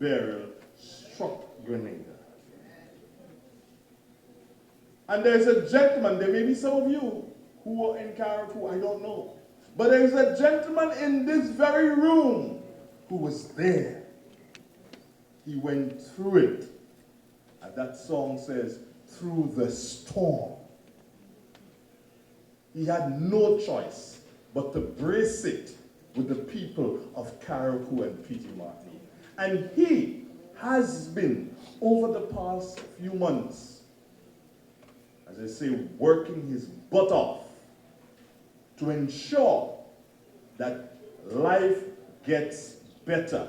burial struck Grenada. And there's a gentleman, there may be some of you who were in Carriacou, I don't know. But there's a gentleman in this very room who was there. He went through it. And that song says, through the storm. He had no choice but to brace it with the people of Carriacou and Petit Martin. And he has been, over the past few months, as I say, working his butt off to ensure that life gets better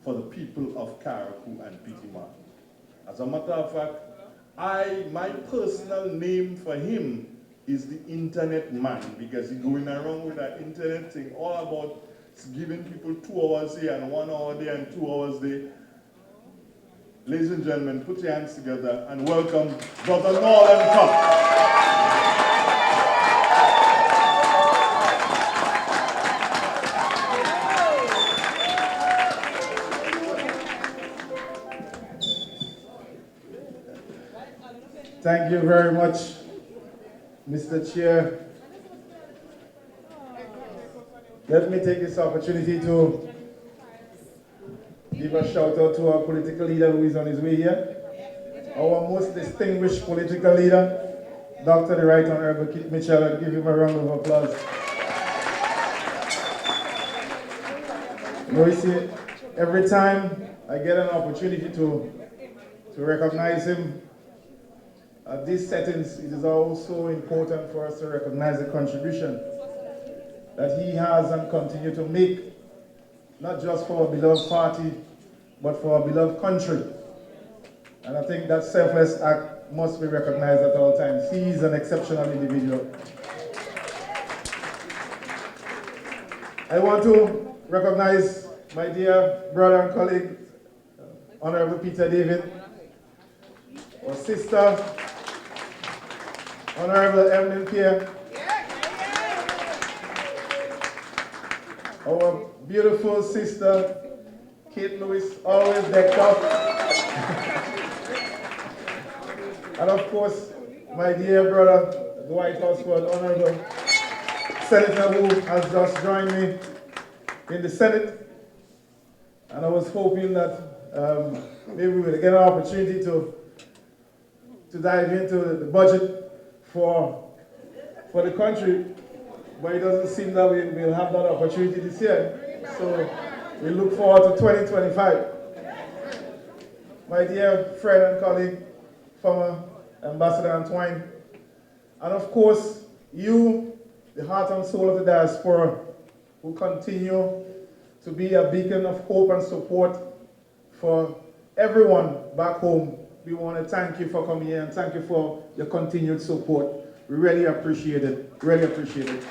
for the people of Carriacou and Petit Martin. As a matter of fact, my personal name for him is the internet man, because he's going around with that internet thing all about giving people 2 hours here and 1 hour there and 2 hours there. Ladies and gentlemen, put your hands together and welcome Brother Nolan Cup. Thank you very much, Mr. Chair. Let me take this opportunity to give a shout out to our political leader who is on his way here. Our most distinguished political leader, Dr. the Right Honorable Kit Mitchell. I'll give him a round of applause. You see, every time I get an opportunity to recognize him, at these settings, it is also important for us to recognize the contribution that he has and continue to make, not just for our beloved party, but for our beloved country. And I think that selfless act must be recognized at all times. He is an exceptional individual. I want to recognize my dear brother and colleague, Honorable Peter David, our sister, Honorable Evelyn Pierre, our beautiful sister, Kate Lewis, always decked up. And of course, my dear brother, Dwight Oswald, Honorable Senator, who has just joined me in the Senate. And I was hoping that maybe we will get an opportunity to dive into the budget for the country, but it doesn't seem that we'll have that opportunity this year. So we look forward to 2025. My dear friend and colleague, former Ambassador Antoine, and of course, you, the heart and soul of the diaspora, who continue to be a beacon of hope and support for everyone back home. We want to thank you for coming here and thank you for your continued support. We really appreciate it. Really appreciate it.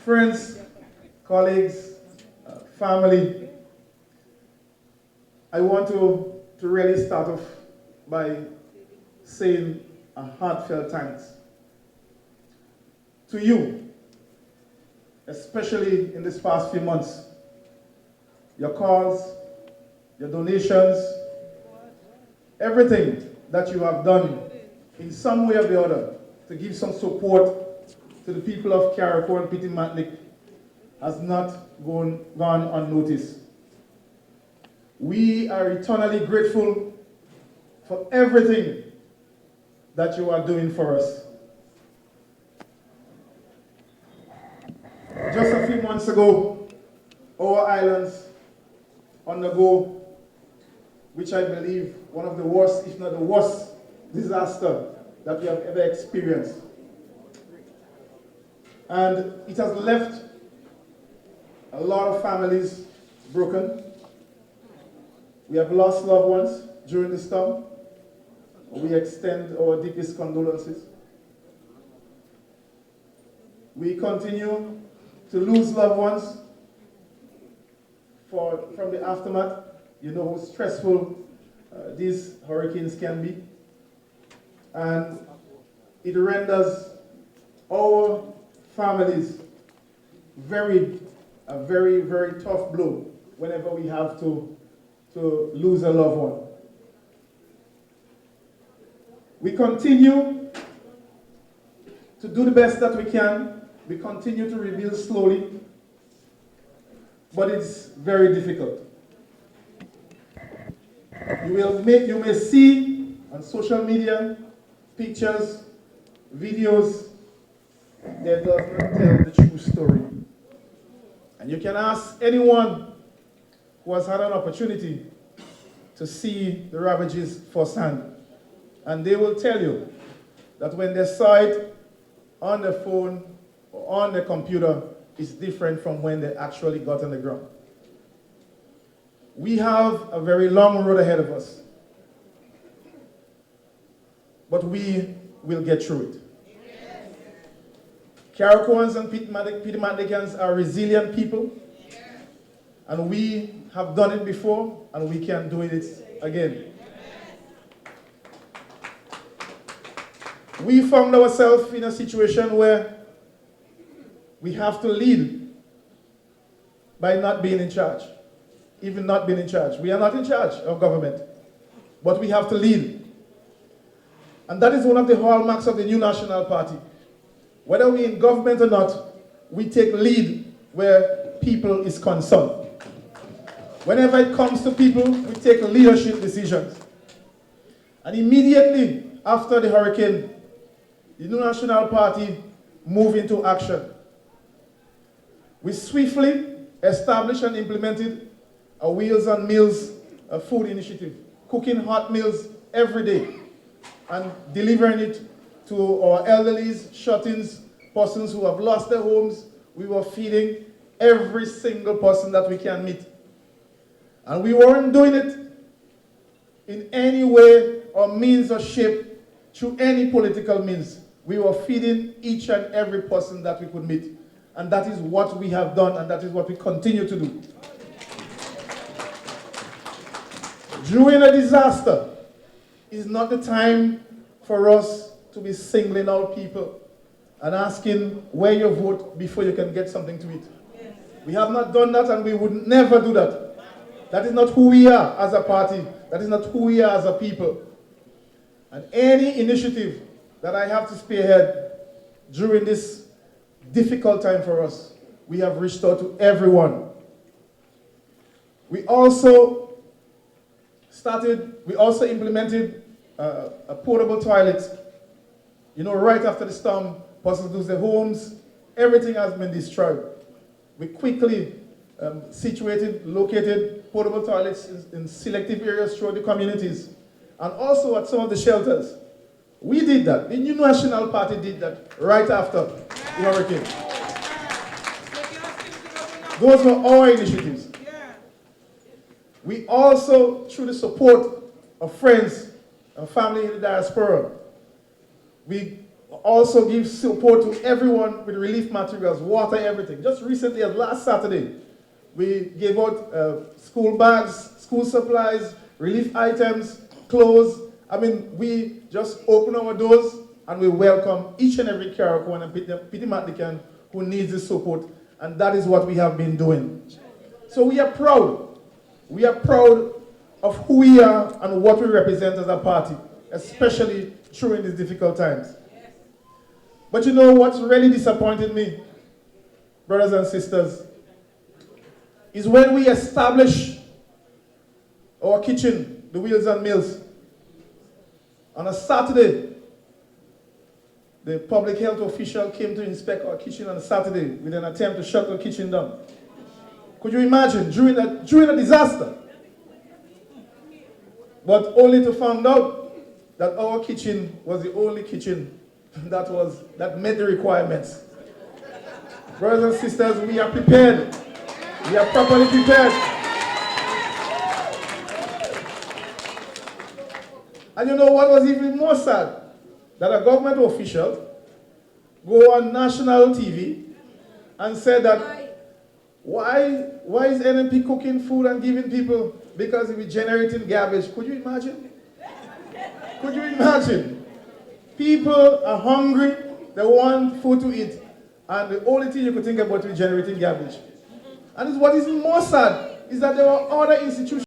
Friends, colleagues, family, I want to really start off by saying a heartfelt thanks to you, especially in this past few months. Your calls, your donations, everything that you have done in some way or the other to give some support to the people of Carriacou and Petit Martin has not gone unnoticed. We are eternally grateful for everything that you are doing for us. Just a few months ago, our islands undergo, which I believe one of the worst, if not the worst, disaster that we have ever experienced. And it has left a lot of families broken. We have lost loved ones during the storm. We extend our deepest condolences. We continue to lose loved ones from the aftermath. You know how stressful these hurricanes can be. And it renders our families very a very, very tough blow whenever we have to lose a loved one. We continue to do the best that we can. We continue to rebuild slowly, but it's very difficult. You may see on social media pictures, videos that does not tell the true story. And you can ask anyone who has had an opportunity to see the ravages firsthand, and they will tell you that when they saw it on the phone or on the computer, it's different from when they actually got on the ground. We have a very long road ahead of us, but we will get through it. Caracoans and Pitimaticans are resilient people, and we have done it before, and we can do it again. We found ourselves in a situation where we have to lead by not being in charge, even not being in charge. We are not in charge of government, but we have to lead. And that is one of the hallmarks of the New National Party. Whether we're in government or not, we take lead where people is concerned. Whenever it comes to people, we take leadership decisions. And immediately after the hurricane, the New National Party moved into action. We swiftly established and implemented a Wheels on Meals food initiative, cooking hot meals every day and delivering it to our elderlies, shut-ins, persons who have lost their homes. We were feeding every single person that we can meet. And we weren't doing it in any way or means or shape through any political means. We were feeding each and every person that we could meet. And that is what we have done, and that is what we continue to do. During a disaster is not the time for us to be singling out people and asking where you vote before you can get something to eat. We have not done that, and we would never do that. That is not who we are as a party. That is not who we are as a people. And any initiative that I have to spearhead during this difficult time for us, we have reached out to everyone. We also implemented a portable toilet. You know, right after the storm, persons lose their homes, everything has been destroyed. We quickly located portable toilets in selective areas throughout the communities, and also at some of the shelters. We did that. The New National Party did that right after the hurricane. Those were our initiatives. We also, through the support of friends and family in the diaspora, we also give support to everyone with relief materials, water, everything. Just recently, as last Saturday, we gave out school bags, school supplies, relief items, clothes. I mean, we just open our doors and we welcome each and every Caracoan and Pitimatlican who needs the support, and that is what we have been doing. So we are proud. We are proud of who we are and what we represent as a party, especially during these difficult times. But you know what's really disappointed me, brothers and sisters, is when we establish our kitchen, the Wheels on Meals. On a Saturday, the public health official came to inspect our kitchen on a Saturday with an attempt to shut the kitchen down. Could you imagine, during a disaster? But only to find out that our kitchen was the only kitchen that met the requirements. Brothers and sisters, we are prepared. We are properly prepared. And you know what was even more sad? That a government official go on national TV and said that why is NMP cooking food and giving people because we're generating garbage? Could you imagine? Could you imagine? People are hungry, they want food to eat, and the only thing you could think about is generating garbage. And what is more sad is that there are other institutions